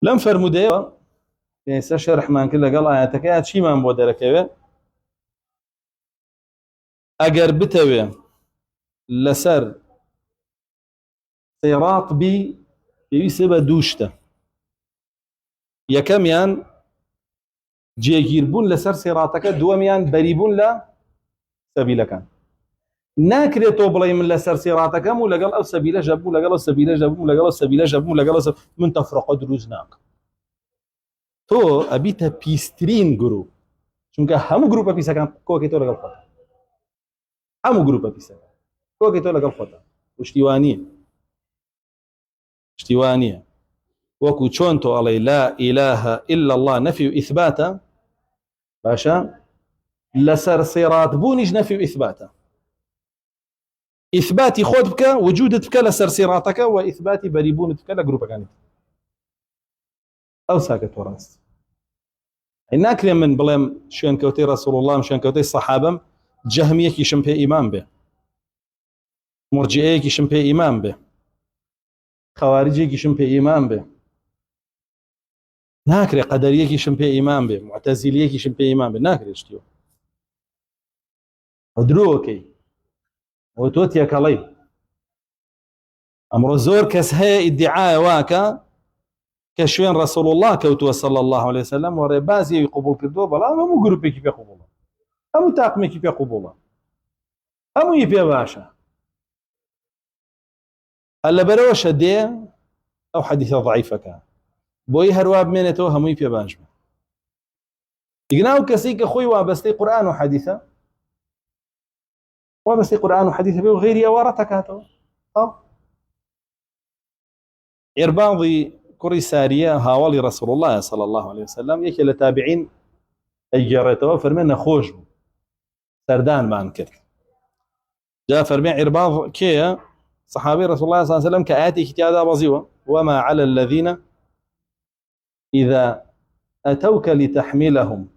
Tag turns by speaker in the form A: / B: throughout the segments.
A: لم فرمودەیەوە ئێستا شەرحمان کرد لەگەڵ ئاەتەکە چیمان بۆ دەرەکەوێت ئەگەر بتەوێ لەسەر سێڕات بی پێویستە بە دوو شتە. یەکەمیان جێگیربوون لەسەر سێڕاتەکە، دووەمیان بەریبوون لە سەبیلەکان. ناکرێت تۆ بڵێ من لەسەر سێڕاتەکەم و لەگەڵ ئەو سەبیلەژە بوو لەگەڵ ئەو سەبیلەژە بوو لەگەڵ ئەو سەبیلەژە بوو لەگەڵ من تەفرەقە دروست ناکەم. تۆ ئەبیتە پیسترین گروپ، چونکە هەموو گروپە پیسەکان کۆکی تۆ لەگەڵ خۆتە، هەموو گروپە پیسەکان کۆکی تۆ لەگەڵ خۆتە. شتیوانیە وەکو چۆن تۆ ئەڵێ لا ئیلاهە ئیلا الله نەفی و ئیثباتە، باشە لەسەر سێڕات بوونیش نەفی و ئیثباتە. ئیثباتی خۆت بکە، وجودت بکە لەسەر سێڕاتەکە، و ئیثباتی بەریبوونت بکە لە گروپەکانی. ئەو ساکە تۆ ڕاست. ناکرێ من بڵێم شوێنکەوتەی ڕەسوڵ الله شوێنکەوتەی سەحابەم جەهمیەکیشم پێ ئیمان بێ، مرجئەیەکیشم پێ ئیمان بێ، خەواریجێکیشم پێ ئیمان بێ، ناکرێ قەدەریەکیشم پێ ئیمان بێ، معتەزیلیەکیشم پێ ئیمان بێ، ناکرێ شتیوە درۆکەی ئەوە تۆ تێکەڵەی. ئەمڕۆ زۆر کەس هەیە ئیدعایە واکە کە شوێن ڕەسوڵ الله کەوتووە صلی الله علیه وسلم و ڕێبازیەوی قبوڵ کردووە، بەڵام هەموو گروپێکی پێ قبوڵە، هەموو تاقمێکی پێ قبوڵە، هەمووی پێ باشە. هەر لەبەرەوەشە دێ ئەو حەدیثە ضعیفەکە بۆی هەروە بمێنێتەوە هەمووی پێ باش بێ. دیگەنا ئەو کەسەی کە خۆی وابەستەی قورئان و حەدیثە، وابەستەی قورئان و حەدیثە بێ و غەیری ئەوە ڕەتەکاتەوە. عێرباضی کوڕی ساریە هاوڵی ڕەسوڵ الله صلی الله علیه وسلم یەکێ لە تابعین ئەیگەڕێتەوە، فەرمێ نەخۆش بوو، سەردانمان کرد. جا فەرمێ عێرباض کێیە؟ صحابي رسول الله صلى الله عليه وسلم كآياتي كتابة بزيوة وما على الذين إذا أتوك لتحملهم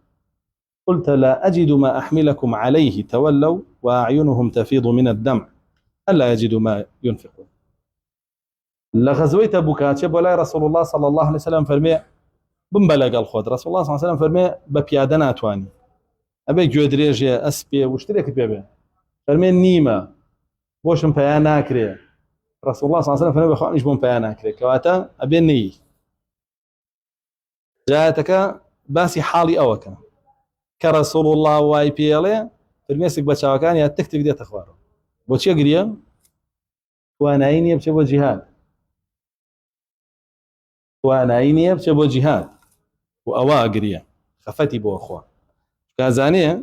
A: قلت لا أجد ما أحملكم عليه تولوا وأعينهم تفيض من الدمع ألا يجدوا ما ينفقون. لغزوة تبوك بولاي رسول الله صلى الله عليه وسلم فرمي بمبلغ الخود. رسول الله صلى الله عليه وسلم فرمي ببيادنا أتواني أبي جودريجي أسبي واشتريك بيبي فرمي نيمة بۆشم پەیان ناکرێ. ڕەسوڵ الله صلی الله علیه وسلم فەرمێ بەخوانیش بۆم پەیان ناکرێ، کەواتە ئەبێ نەی. جایەتەکە باسی حاڵی ئەوەکە کە ڕەسوڵ الله وای پێڵێ فرمێسک بە چاوەکان یا تەکتێک دێتە خوارەوە. بۆچی گریە؟ توانایی نییە بچێ بۆ جیهاد، توانایی نییە بچێ بۆ جیهاد و ئەوە گریە خەفەتی بۆ خوا. کازانەیە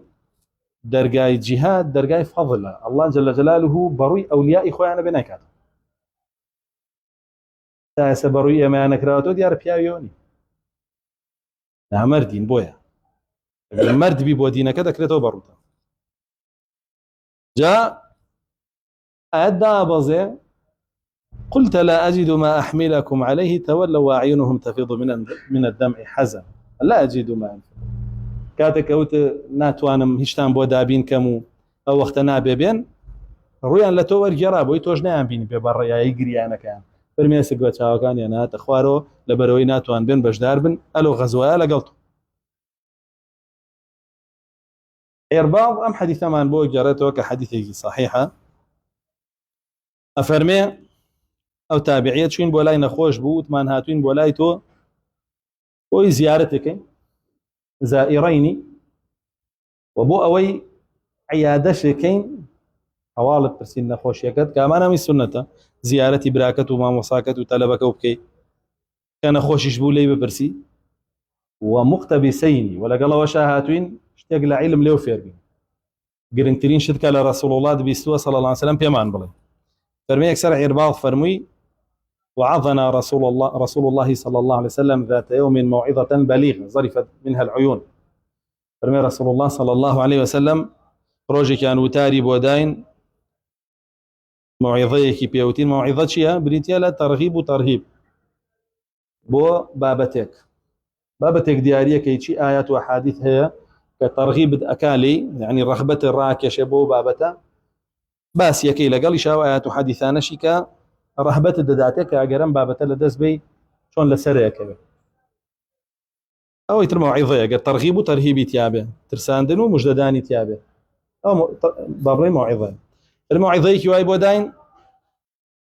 A: دەرگای جیهاد دەرگای فەضلە، الله جل جلاله بەڕووی ئەولیای خۆیانە بێ ناکات. تا ئێستا بەڕووی ئێمەیان نەکراوەتەوە دیارە پیاویەوە نی، نامەردین. بۆیە مەردبی بۆ دینەکە دەکرێتەوە بەڕووتە. جا ئاەت دابەزێ قلت لا أجد ما أحملكم عليه تولوا وأعينهم تفيض من الدمع حزن لا أجد ما أنفق. کاتێک ئەوت ناتوانم هیچتان بۆ دابین کەم و ئەو وەختە نابێبێن، ڕویان لە تۆ وەرگێڕا بۆی تۆش نەیان بینی بێ بەڕێیایی گریانەکەیان. فەرمێسک بە چاوەکانیان هاتە خوارەوە لەبەرەوەی ناتوان بێن بەشدار بن، ئەلۆ غەزوایە لەگەڵ تۆ. عێرباض ئەم حەدیثەمان بۆ گەڕێتەوە کە حەدیثێکی صحیحە. ئەفەرمێ ئەو تابعیە چوین بۆ لای نەخۆش بوو، وتمان هاتوین بۆ لای تۆ بۆی زیارەتەکەین زائرینی و بۆ ئەوەی عیادەشەکەین، هەواڵت پرسین نەخۆشیەکەت کە ئەمانەمی سونەتە، زیارەتی براکەت و مامۆساکەت و تەلەبەکە و بکەیت کە نەخۆشیش بوو لێی بپرسی و مقتەبیسەینی و لەگەڵەوەشە هاتوین شتێک لە عیلم لێو فێر بین. گرنگترین شت کە لە ڕەسوڵ الله بیستووە صلی الله علیه وسلم پێمان بڵێ. فەرمێ یەکسەر عێرباض فەرمووی وعظنا رسول الله صلى الله عليه وسلم ذات يوم موعظة بليغة ظرفت منها العيون. فرمي رسول الله صلى الله عليه وسلم روجي كان وتاري بوداين موعظيكي بيوتين. موعظة شيء بريتيا لا ترغيب وترهيب بو بابتك ديارية كي شي آيات وحاديث هي كترغيب أكالي يعني رغبة الراكش بو بابتا باس يكي لقال شاو آيات وحاديثانا شيكا رهبة الدداتك أجرم بابتا لدس بي شون لسريك ئەوەی تر موعظەیە ئەگەر تەرغیب و تەرهیبی تیابێ ترساندن و موژدەدانی تیابێ ئەو بەڵێ موعظە موعظەیەکی وای بۆ داین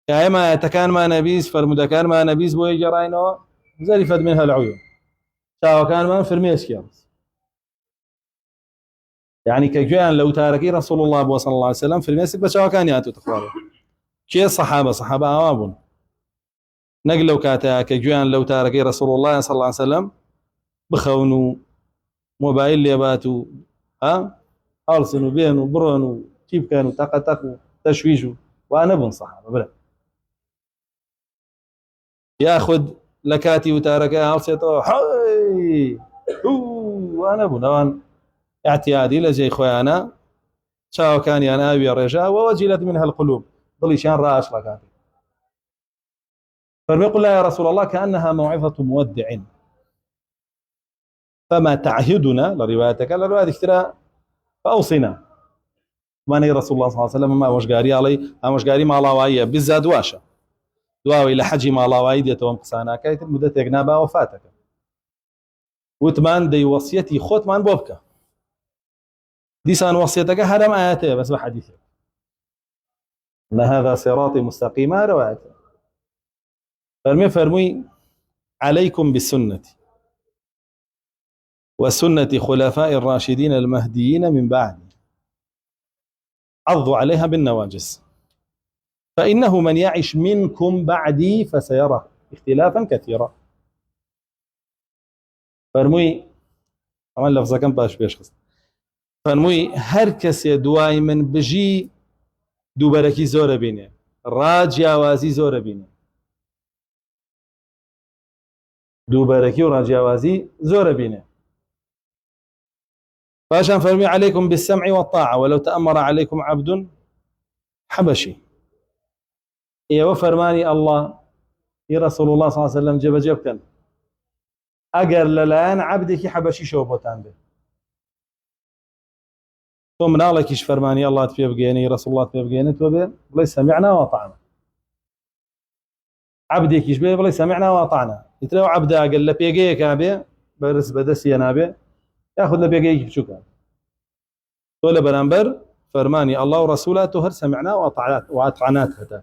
A: کە ئێمە ئاەتەکانمان نەبیست فەرمودەکانمان نەبیست بۆ گەڕاینەوە زەریفەت منها العیون چاوەکانمان فرمێسکیان يعني كجوان لو تاركي رسول الله صلى الله عليه وسلم في المسجد بس كان ياتو تخواره كي صحابة اوابون نقل لو كاتا كجوان لو تاركي رسول الله صلى الله عليه وسلم بخونوا موبايل ليباتوا ها ارسنوا بينوا برونوا كيف كانوا تقتقوا تشويشوا وانا بن صحابة بلا ياخذ لكاتي وتاركها ارسيتو حي وانا بن اعتيادي لجي خويانا شاو كان يناوي الرجاء ووجلت منها القلوب ضل شان راش لكاتي فيقول لا يا رسول الله كأنها موعظة مودع فما تعهدنا لروايتك لرواية اكترى فأوصنا ماني رسول الله صلى الله عليه وسلم ما وشقاري علي ما وشقاري ما الله وعيه بالزاد واشا دواوي لحجي ما الله وعيه ديتوان قسانا كايت مدة يقنابا وفاتك وثمان دي وصيتي خوت من بوبكا ديسان وصيتك هرم آياته بس بحديثك ان هذا صراطي مستقيما روايته فرمي عليكم بالسنة وسنة خلفاء الراشدين المهديين من بعد عضوا عليها بالنواجس فإنه من يعش منكم بعدي فسيرى اختلافا كثيرا فرمي عمل لفظة كم باش بيشخص فرمي هر کسی دوای من بجی دووبەرەکی زۆرە بینێ ڕاجیاوازی زۆرە بینێ دووبەرەکی و ڕاجیاوازی زۆرە بینێ باشان فرمي عليكم بالسمع والطاعة ولو تأمر عليكم عبد حبشي ايوه فرماني الله يا رسول الله صلى الله عليه وسلم جب كان اگر للان عبدك حبشي شوبوتان به تو مناڵێکیش فەرمانی ئەڵڵات پێ بگەێنی رسول الله پێ بگەێنێت تۆ بێ بڵێ سەمیعنا وەطعنا عەبدێکیش بێ بڵێ سەمیعنا وەطعنا ئیترەوە عەبدا ئەگەر لە پێگەیەکا بێ بەرز بەدەستیە نابێ یاخود لە پێگەیەکی بچووکە تۆ لە بەرامبەر فەرمانی ئەڵڵا و ڕەسوولا تۆ هەر سەمیعنا وەطعنات هەتا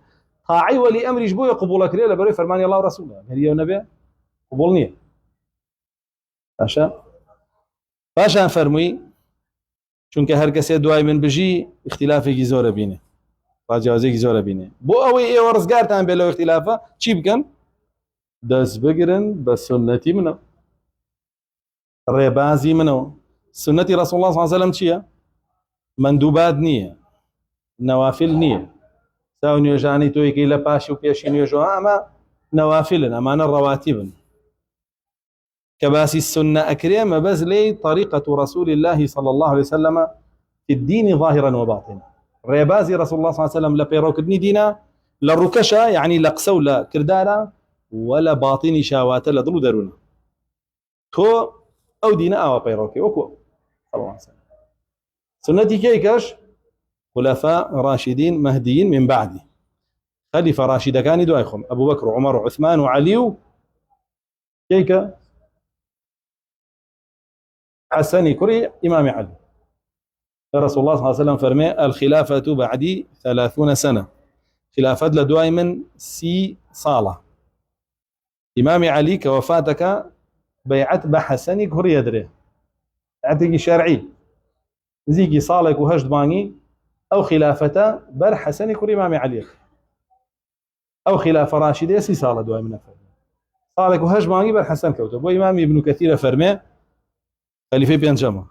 A: طاعی وەلی ئەمریش بۆیە قبوڵەکرێ لە بەرەوەی فەرمانی ئەڵڵا و ڕەسوولا هەریەو نەبێ قبوڵ نییە باشان فەرمووی چونکە هەر کەسێ دوای من بژی اختلافێکی زۆرە بینێ ڕاجیاوازێکی زۆرە بینێ بۆ ئەوەی ئێوە ڕزگارتان بێ لەو اختلافە چی بکەن دەست بگرن بە سنەتی منەوە ڕێبازی منەوە سنەتی ڕەسوڵ الله صلی الله علیه وسلم چییە مەندوبات نییە نەوافل نییە ساو نوێژانی تۆیەکەی لە پاشی و پێشی نوێژەوە ئەمە نەوافلن ئەمانە ڕەواتیبن كباسي السنة أكريم بس لي طريقة رسول الله صلى الله عليه وسلم في الدين ظاهرا وباطنا ريبازي رسول الله صلى الله عليه وسلم لبيروك دينا للركشة يعني لقسو لا كردارا ولا باطني شاوات لا ضلو درونا تو أو دينا أو بيروكي وكو صلى الله عليه وسلم سنتي كيكش خلفاء راشدين مهديين من بعدي خليفة راشدة كان دوايخم أبو بكر وعمر وعثمان وعلي كيكا حسني كري إمام علي رسول الله صلى الله عليه وسلم فرمي الخلافة بعدي 30 سنة خلافة لدواي من سي صالة إمام علي كوفاتك بيعت بحسني كري يدري اعتقي شرعي زيكي صالك وهجد باني أو خلافة بر حسني كري إمام علي أو خلافة راشدة سي صالة دواي من فرمي صالك وهجد باني بر حسن كوتب وإمام ابن كثير فرمي خليفة بينجمة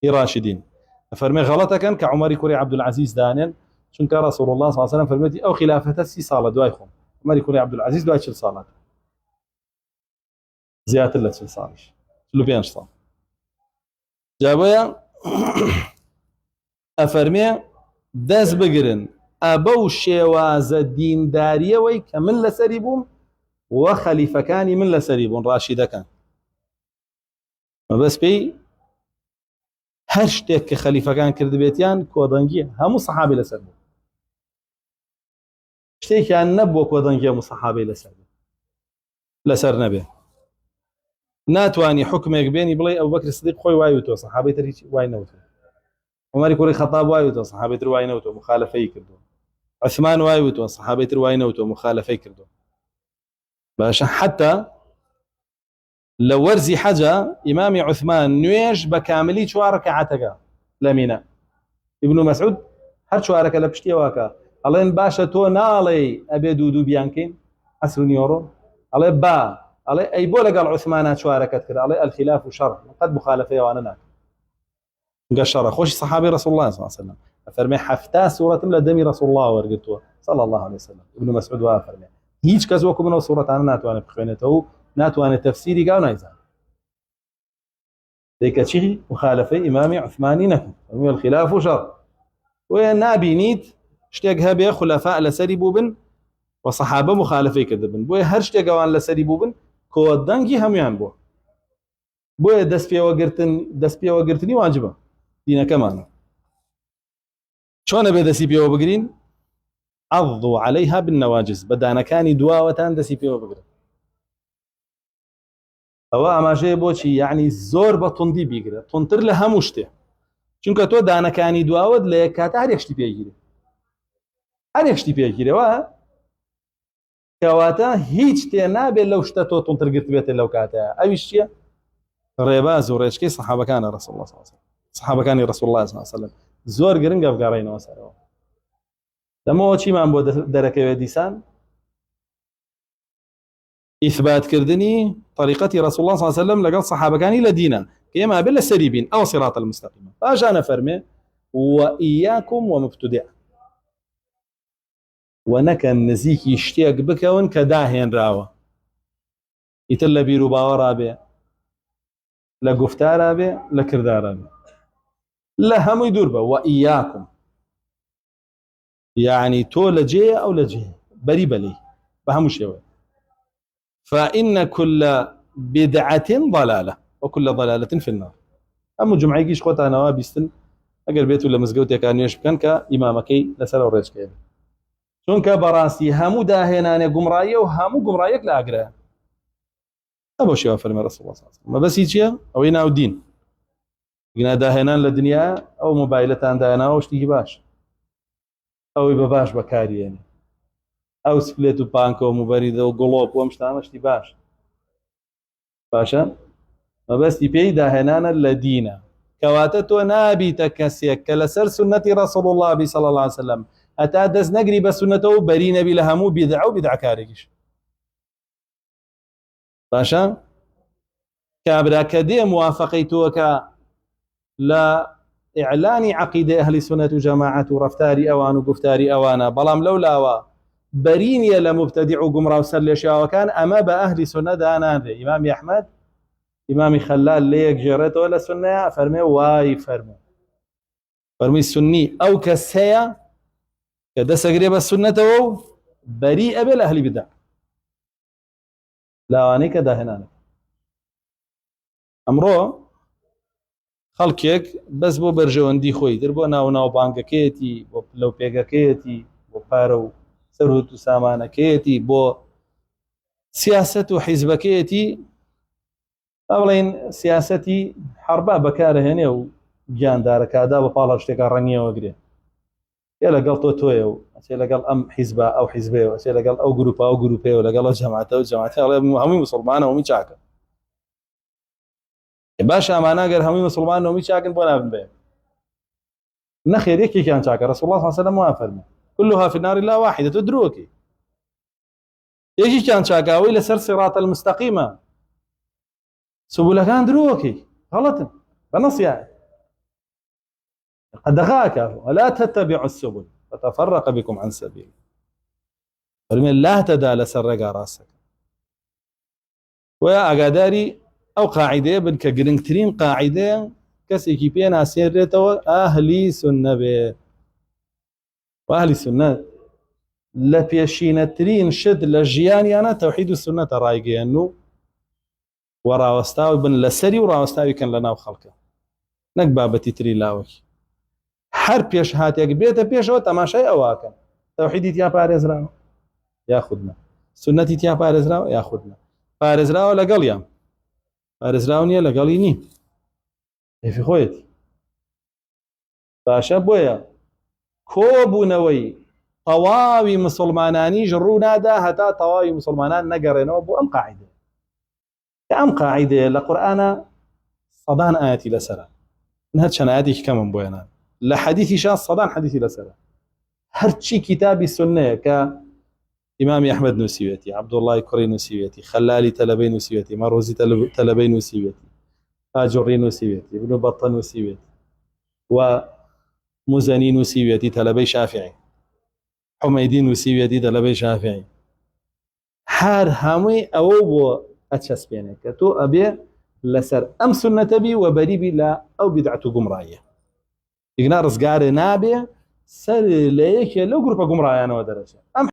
A: راشدين فرمي غلطة كان كعمر كوري عبد العزيز دانين شن كان رسول الله صلى الله عليه وسلم فرمتي أو خلافة سي صالة دوايخم عمر كوري عبد العزيز دواي شل صالة زيادة الله شل صالة شلو بينش صال جابويا أفرمي داز بقرن أبو شواز الدين دارية وي كمن لسريبون وخليفة كان من لسريبون راشدة كان بس بي هر شتێک کە خەلیفەکان کرد بێتیان کۆدەنگیە هەموو سەحابەی لەسەر بوو شتێکیان نەبووە کۆدەنگی هەموو سەحابەی لەسەر نەبێ ناتواني حكمك بيني بڵێ ئەو بەکر سدیق خۆی وایوتەوە سەحابەی تر هیچ وای نەوتوە عومەری کوڕی خەتاب وایوتەوە سەحابەی تر وای نەوتوە مخالفەی کردو عوسمان وایوتەوە سەحابەی تر وای نەوتوە مخالفەی کردو باشە حتى لە وەرزی حەجە ئیمامی عوسمان نوێژ بە کاملی 4 ڕەکەعەتەکە لە مینە ابن مسعود هەر 4ەکە لە پشتیەوەکە ئەڵێن باشە تۆ ناڵێ ئەبێ دوو بیانکەین عەسر و نیۆڕۆ ئەڵێ با ئەڵێ ئەی بۆ لەگەڵ عوسمانە 4ەکەت کرد ئەڵێ الخلاف شەڕ قەت مخالفەیەوانە ناکە گە شەڕە خۆشی صحابی رسول الله صلی الله عليه وسلم فەرمێ 7 سوورەتم لە دەمی رسول الله وەرگرتووە صلی الله عليه وسلم ابن مسعود وا فەرمێ هیچ کەس وەکو منەوە سوورەتانە ناتوانێت بخوێنێتەوە و ناتوانێت تەفسیری گاو نایزان دەیکە چی مخالفەی ئیمامی عوسمانی نەکرد فەرمێ الخلاف شەڕ وێ نابینیت شتێک هەبێ خولەفا لەسەری بوو بن و صحابە مخالفەی کردبن بۆیە هەر شتێکەوان لەسەری بوو بن کۆدەنگی هەمویان بووە بۆیە دەست پێوەگرتنی واجبە دینەکەمانە چۆنە بێ دەستی پێوە بگرین عضوا عليها بالنواجز بەدانەکانی دواوەتان دەستی پێوە بگرن ئەوە ئاماژەیە بۆچی یعنی زۆر بە توندی بیگرە تونتر لە هەموو شتێ چونکە تۆ دانەکانی دواوت لە یەک کاتە هەر یەکشتی پێگیری هەر یەکشتی پێگیرەوە کەواتە هیچ تێ نابێت لەو شتە تۆ تونتر گرت بێتە لەو کاتەیە ئەویش چییە ڕێباز و ڕێچکەی سەحابەکانە رسول الله صلی الله عليه وسلم سەحابەکانی رسول الله صلی الله عليه وسلم زۆر گرنگە بگەڕێنەوە سەرەوە دەمەوە چیمان بۆ دەرەکەوێت دیسان ئیثباتکردنی طریقەتی رسول الله صلی الله عليه وسلم لەگەڵ سەحابەکانی لە دینە کە ئێمە بێت لە سەری بین ئەو صراط المستقیم پاشانە فەرمێ وإياكم ومبتدع ونەکەن نزیکی شتێک بکەون کە داهێنراوە ئیتر لە بیر و باوەڕا بێ لە گفتارا بێ لە کردارا بێ لە هەمووی دوور بە وإياكم يعني تۆ لە جێ ئەو لە جێ بەری بەلەی بە هەموو شێوە فإن كل بدعة ضلالة وكل ضلالة في النار هەموو جمعەیەکیش خۆتانەوە بیستن ئەگەر بێت و لە مزگەوتێکان نوێژ بکەن کە ئیمامەکەی لەسەر ئەو ڕێچکەیە چونکە بەڕاستی هەموو داهێنانێ گومڕاییە و هەموو گومڕایەک لە ئاگرایە ئەبۆ شێوە فەرمێ رسول الله صلی الله عليه وسلم مەبەستی چییە ئەوەی ناو دین گنا داهێنان لە دنیا ئەو مۆبایلەتان داهێناوە شتێکی باش ئەوەی بە باش بەکارێنێ ئەو سفلێت و پانکە و موبەریدە و گڵۆپ وەم شتانە شتی باش باشە مەبەستی پێی داهێنانە لە دینە کەواتە تۆ نابیتە کەسێک کە لەسەر سنەتی رسول الله بی صلی الله عليه وسلم هەتا دەست نەگری بە سنەتەوە و بەری نەبی لە هەموو بیدع و بیدعکارێکیش باشە کابرا کە دێ موافقەی تۆکە لە ئیعلانی عەقیدەی ئەهلی سنەت و جەماعەت و ڕەفتاری ئەوان و گفتاری ئەوانە بەڵام لەولاوە بەرینیە لە مبتەدیع و گومڕا و سەر لێشیاوەکان ئەمە بە ئەهلی سنە دانانرێ ئیمامی ئەحمەد ئیمامی خەلال لە یەک ژێڕێتەوە لە سنەیە فەرمێ وای فەرمووی سنی ئەو کەسەیە کە دەسەگرێ بە سنەتەوە و بەری ئەبێ لە ئەهلی بدع لاوانەی کە داهێنانە ئەمڕۆ خەڵکێک بەس بۆ بەرژەوەندی خۆی در بۆ ناو بانگەکەیەتی بۆ لەو پێگەکەیەتی بۆ پارە و سەرهوت و سامانەکەیەتی بۆ سیاسەت و حیزبەکەیەتی بڵێن سیاسەتی حربا بەکارهێنێ و گیاندارەکادا بە پاڵە شتێکە ڕەنگیەوەگرێ ئێ لەگەڵ تۆیە و ئەچێ لەگەڵ ئەم حیزبە ئەو حیزبێ و ئەچێ لەگەڵ ئەو گروپا و گروپێ و لەگەڵ جەماعەتە و جەماعەتە هەمووی موسڵمانە هەمووی چاکە باش ئەمانەگەر هەمووی موسڵمان هەمووی چاکن بۆ نابن بێ نەخێر یەکێکیان چاکە رسول الله صلی الله عليه وسلم وا فەرمووی كلها في النار إلا واحدة تدروكي يجي كان شاقاوي لسر صراط المستقيمة سبل كان دروكي غلط بنص يعني قد غاك ولا تتبعوا السبل فتفرق بكم عن سبيل فلمن لا تدا لسر راسك ويا أقاداري أو قاعدة بنك قرنكترين قاعدة كسي كيبين عسير أهلي سنة به وأهل السنة لبيشينترين شد لجيانيانا توحيد السنة رايقينو وراوستاوي بن لسري وراوستاوي كان لنا وخلقه نقبابتي تري لاوك هر بيش هاتيك بيتا بيشو تماشاي اواكا توحيدي تيا بارزراو ياخدنا سنتي تيا بارزراو ياخدنا بارزراو لقل يام پارێزراو نییە لەگەڵی نیم هێفی خۆیەتی باشە بۆیە کۆبوونەوەی تەواوی مسلمانانیش ڕوو نادا هەتا تەواوی مسلمانان نەگەڕێنەوە بۆ ئەم قاعیدە کە ئەم قاعیدەیە لە قورئانە سەدان ئاەتی لەسەرە من هەر چەند ئاەتێکی کەمم بۆ هێنان لە حەدیثیشان سەدان حەدیثی لەسەرە هەرچی کتابی سنەیە کە ئیمامی ئەحمەد نووسیوێتی عەبدوڵڵای کوڕی نووسیوێتی خەلالی تەلەبەی نووسیوێتی مەڕۆزی تەلەبەی نووسیوێتی ئاجوڕی نووسیوێتی ابن بەطە نووسیوێتی و موزەنی نووسیوێتی تەلەبەی شافعی حومەیدی نووسیوێتی تەلەبەی شافعی هەر هەمووی ئەوە بۆ ئەچەسپێنێت کە تۆ ئەبێ لەسەر ئەم سنەتە بی و بەریبی لە ئەو بیدعەت و گومڕاییە دیگنا ڕزگارێ نابێ سەر لە یەکێ لەو گروپە گومڕایانەوە دەرەچێت